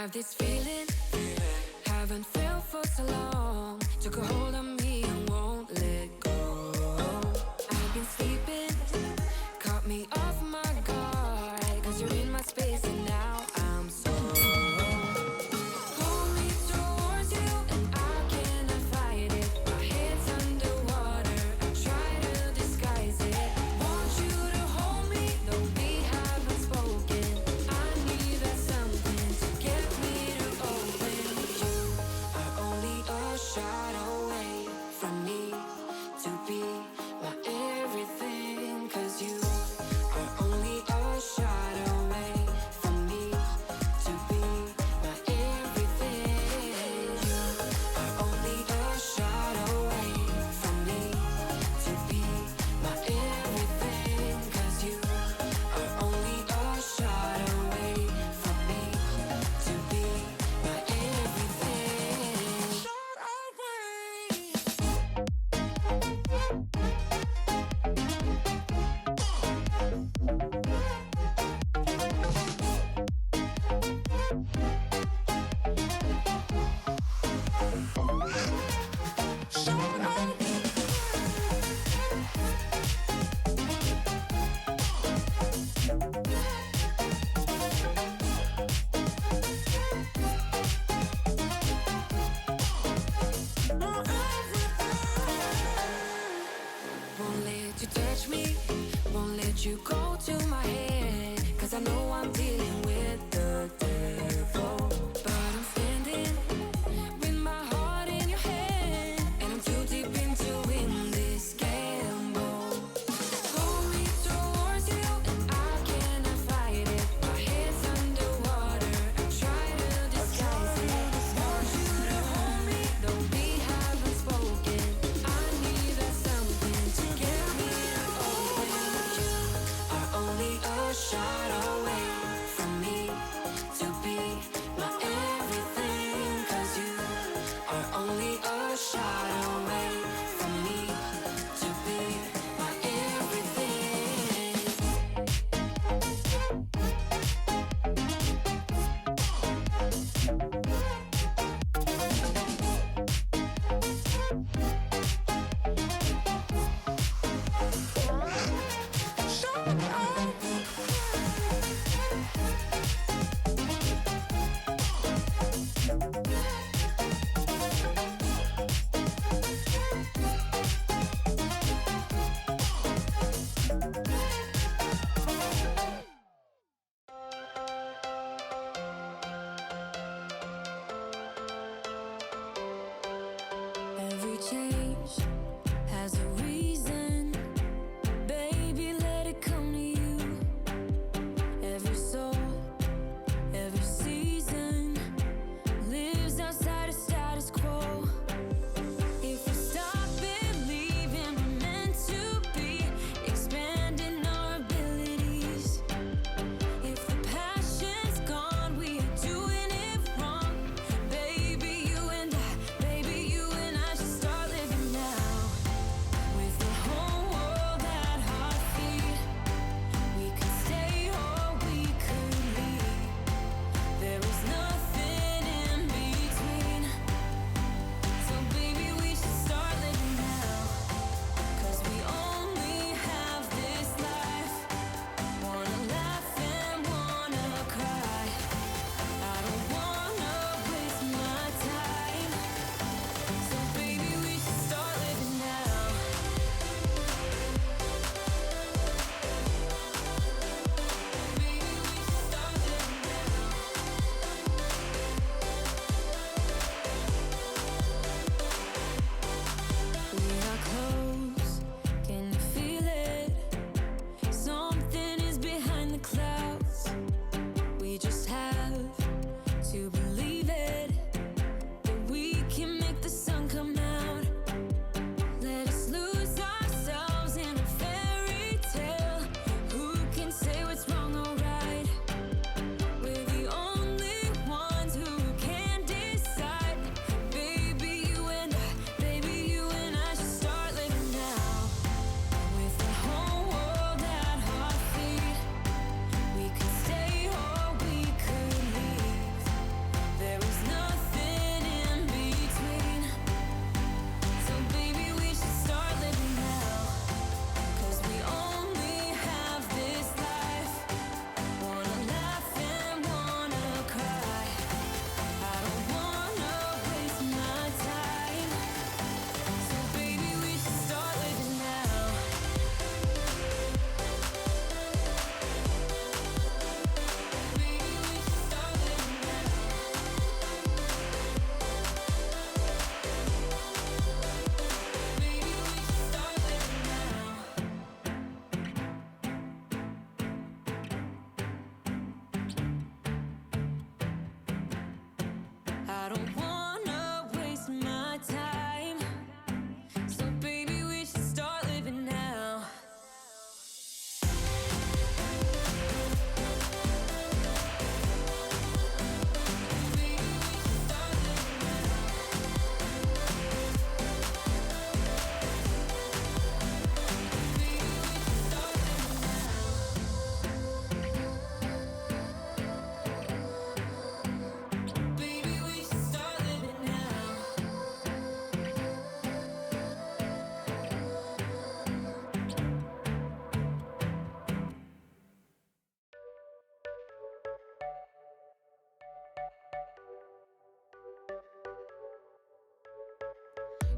have this feeling, haven't felt for so long. Took a hold on me and won't let go. I've been sleeping, caught me off my guard. Cause you're in my space and now I'm so. Pull me towards you and I cannot fight it. My head's underwater, I try to disguise it. Want you to hold me, though we haven't spoken. I need that something to get me to open. You are only a shot away from me to be my everything. Cause you are only a shot away from me to be my everything. You are only a shot away from me to be my everything. Cause you are only a shot away from me to be my everything. Shot Won't let you touch me, won't let you go to my head. Cause I know I'm dealing with the devil. But I'm standing with my heart in your hand. And I'm too deep into in this gamble. Pull me towards you and I cannot fight it. My head's underwater, I try to disguise it. Want you to hold me, though we haven't spoken. I need that something to get me to open. You are only a shot away from me to be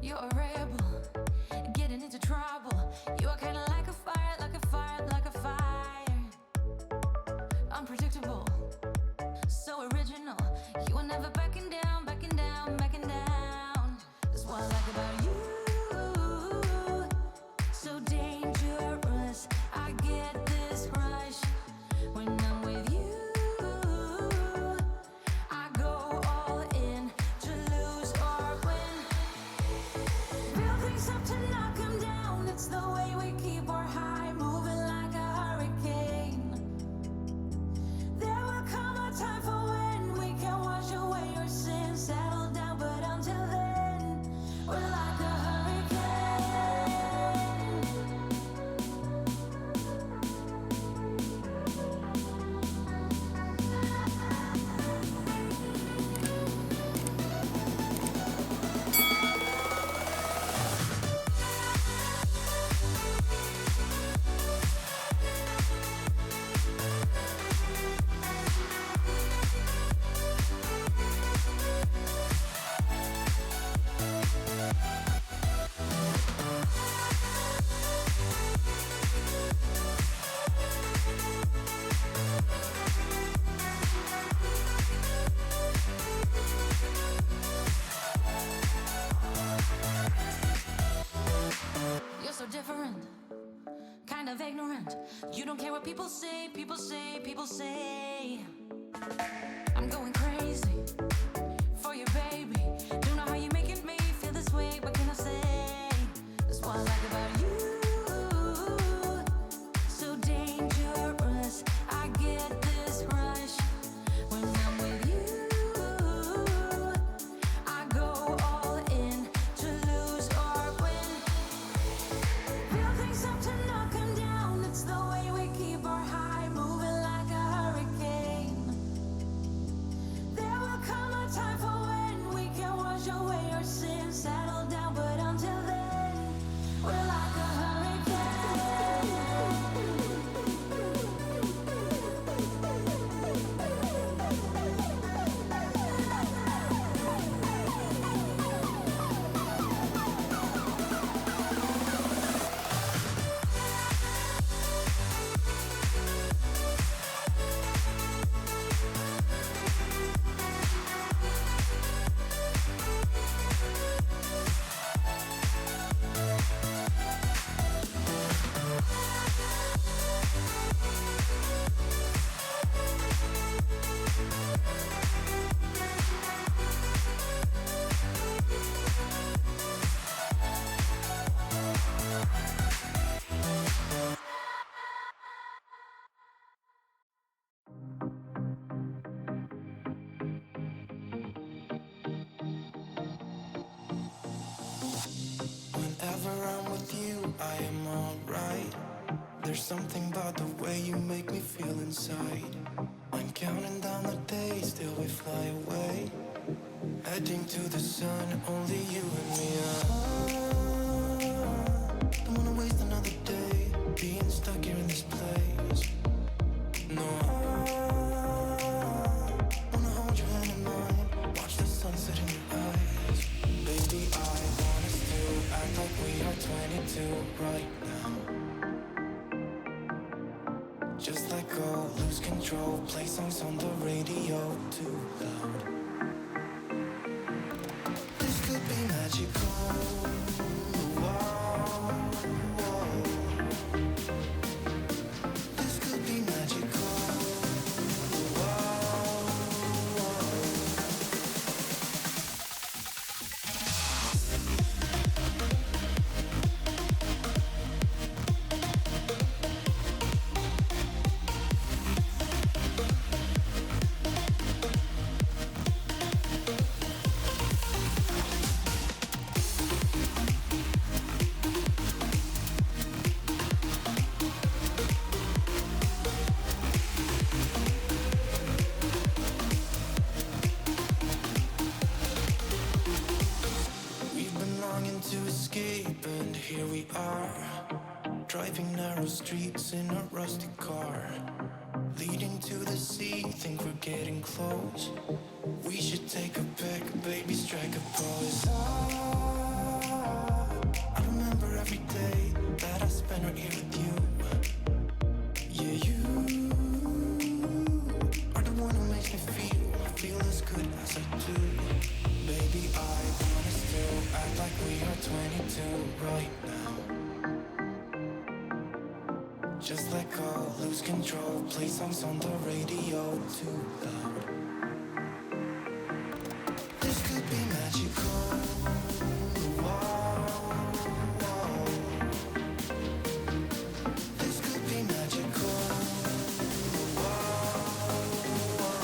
You're a rebel, getting into trouble. You are kinda like a fire, like a fire, like a fire. Unpredictable, so original. You are never backing down, backing down, backing down. That's what I like about you. So dangerous, I get this rush when I'm with you. I go all in to lose or win. Build things up to knock 'em down. It's the way we keep our high, moving like a hurricane. There will come a time for when we can wash away your sins, settle down, but until then, we're like a hurricane. You're so different, kind of ignorant. You don't care what people say, people say, people say. I'm going crazy for you, baby. Don't know how you're making me feel this way. What can I say? That's what I like about you. So dangerous, I get this rush when I'm with you. I go all in to lose or win. Build things up to knock 'em down. It's the way we keep our high, moving like a hurricane. There will come a time for when we can wash away our sins, settle down, but until then, we're like a Whenever I'm with you, I am alright. There's something about the way you make me feel inside. I'm counting down the days till we fly away, heading to the sun, only you and me. Don't wanna waste another day being stuck here in this place. No, wanna hold your hand in mine, watch the sunset in your eyes. Baby, I want us to act like we are 22 right now. Just let go, lose control, play songs on the radio too loud. This could be magical. Whoa, whoa. This could be magical. Whoa, whoa. Driving narrow streets in a rusty car, leading to the sea, think we're getting close. We should take a pic, baby, strike a pose. every day that I spend right here with you. Yeah, you are the one who makes me feel as good as I do. Baby, I wanna still act like we are 22 right now. Just let go, lose control, play songs on the radio too loud. This could be magical. Whoa, whoa. This could be magical. Whoa, whoa.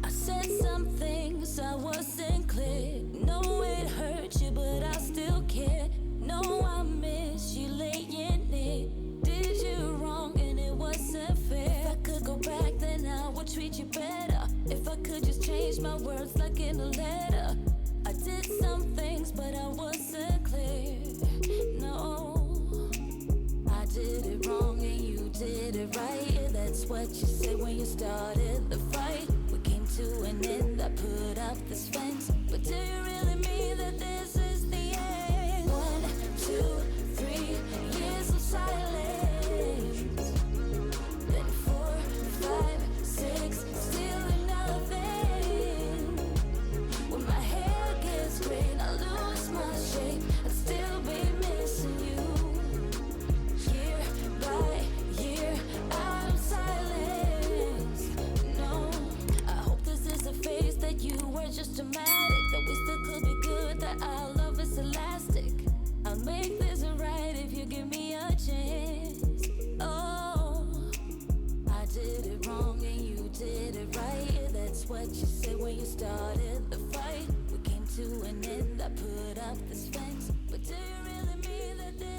I said some things I wasn't clear. No, it hurt you, but I still care. No, I miss you laying near. Did you wrong and it wasn't fair. If I could go back, then I would treat you better. If I could just change my words like in a letter. I did some things, but I wasn't clear. No, I did it wrong and you did it right. Yeah, that's what you said when you started the fight. We came to an end, I put up this fence. But do you really mean that this is the end? 1, 2, 3 years of silence. Then 4, 5, 6, still nothing. When my hair gets gray and I lose my shape, I'd still be missing you. Year by year, out of silence. No, I hope this is a phase that you were just dramatic. That we still could be good, that our love is elastic. I'll make this right if you give me a chance. Oh, I did it wrong and you did it right. Yeah, that's what you said when you started the fight. We came to an end, I put up this fence. But do you really mean that this